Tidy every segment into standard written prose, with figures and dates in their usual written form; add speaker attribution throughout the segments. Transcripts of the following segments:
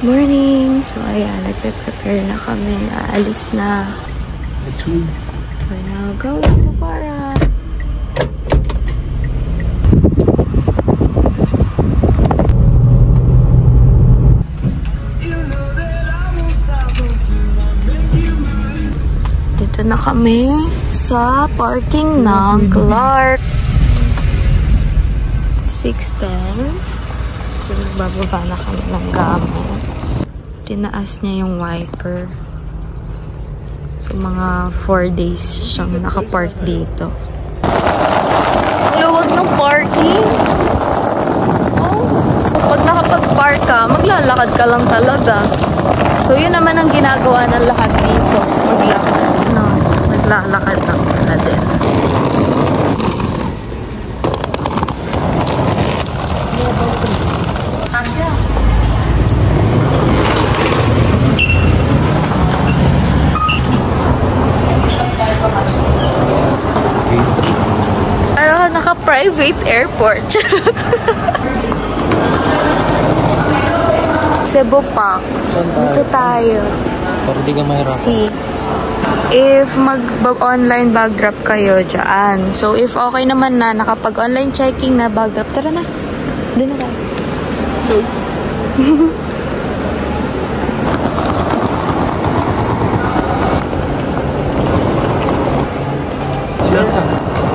Speaker 1: Morning! So, ayan, nagpe-prepare na kami. Aalis na. We're now going to Para. Dito na kami sa parking ng Clark. 6:10. So, nagbababa na kami ng gamit. Tinaas niya yung wiper. So, mga 4 days siyang nakapark dito. Luwag ng parking. Oh, pag nakapag-park ka, maglalakad ka lang talaga. So, yun naman ang ginagawa ng lahat dito. Maglakad. No, naglalakad lang sila din. Naka-private airport. Cebu Park. Dito tayo.
Speaker 2: Para di ka mahirapan.
Speaker 1: See. If mag-online bag drop kayo dyan. So, if okay naman na nakapag-online checking na bag drop, tara na. Doon na tayo.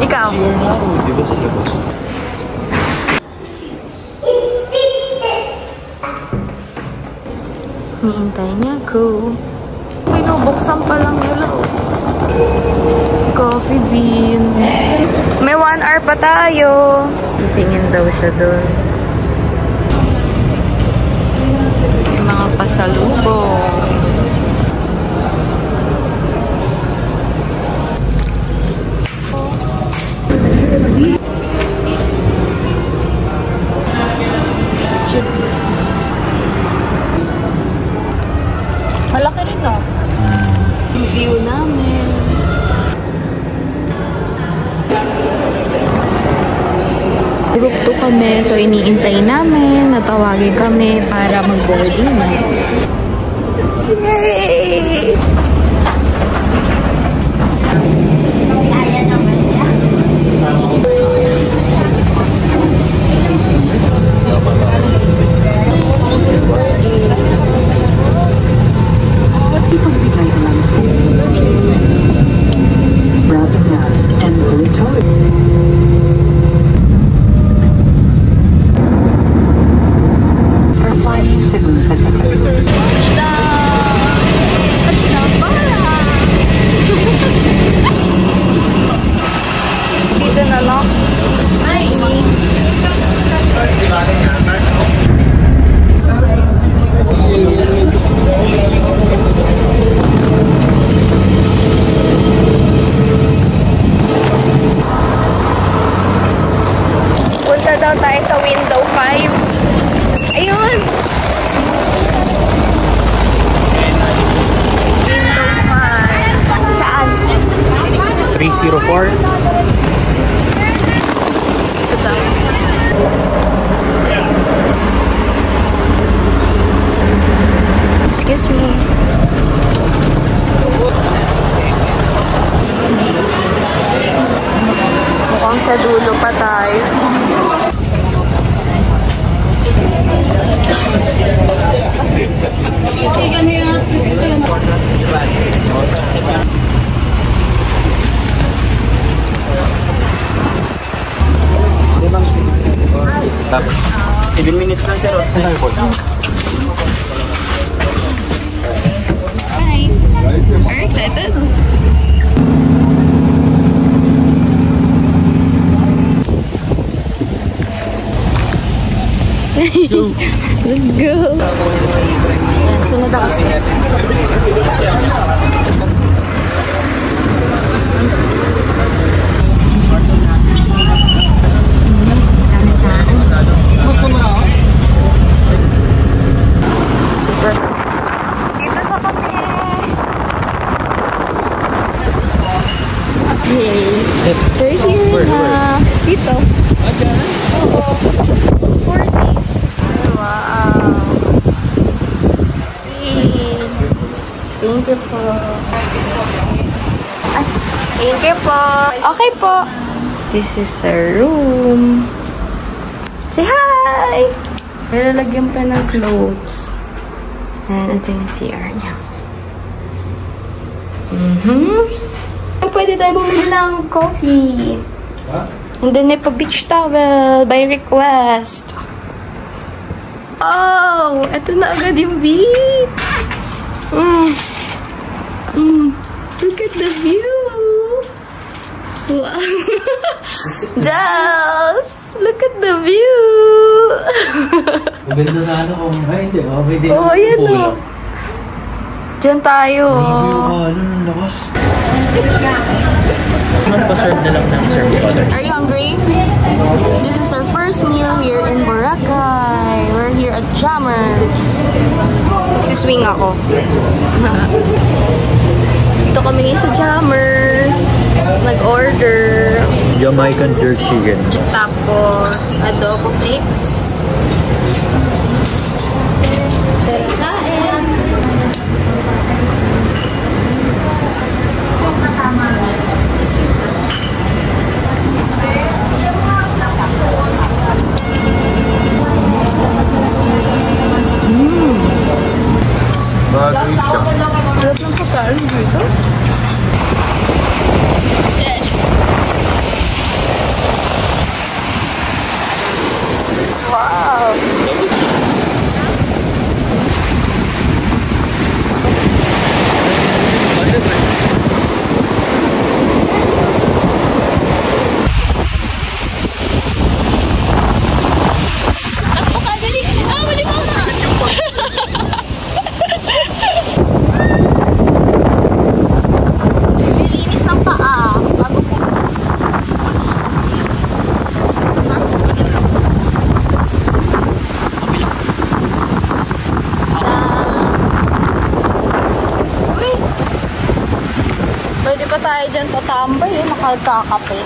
Speaker 1: Ikaw?
Speaker 2: Di ba sa labas?
Speaker 1: Hihintay niya ako. Binubuksan pa lang nila. Coffee bean. May 1 hour pa tayo. Tingin daw siya doon. May mga pasalubong. Malaki rin, no? Yung view namin. Group 2 kami, so iniintay namin, natawagin kami para mag-boarding na. Yay! Punta daw tayo sa window 5. Ayun! Window 5. Saan?
Speaker 2: 304.
Speaker 1: Ito daw. Excuse me. Mukhang sa dulo pa tayo.
Speaker 2: Tapos, 7 minutes lang sir.
Speaker 1: Hi. Are you excited? Let's go. Ayan, sunod ako sila. Super. Dito na kami. dito. Oo. 40. Wow. Yay. Thank you po. Ay, thank you po. Okay po. This is a room. Say hi! Nilalagyan pa ng clothes. And ito yung CR niya. Pwede tayo bumili ng coffee. And then may pa-beach towel by request. Oh! Ito na agad yung beach. Look at the view. Wow. Jazz! Look at the view.
Speaker 2: Maganda sana kung ay, di ba? Pwede
Speaker 1: Oh, ayan o. Diyan tayo.
Speaker 2: Ang lakas. Pa-serve na lang ng serve order.
Speaker 1: Are you hungry? This is our first meal here in Boracay. We're here at Jammers. Siswing ako. Dito kami ngayon sa Jammers. Nag-order.
Speaker 2: Jamaican jerk chicken.
Speaker 1: Tapos, adobo flakes. Tara, kain.
Speaker 2: Bagay siya.
Speaker 1: Harap ng pagkain dito. Yes. Wow. Takbo ka, dali. Mali mo na. Nilinis ng paa bago po. Uy! Pwede pa tayo dyan tatambay eh, makagkakape.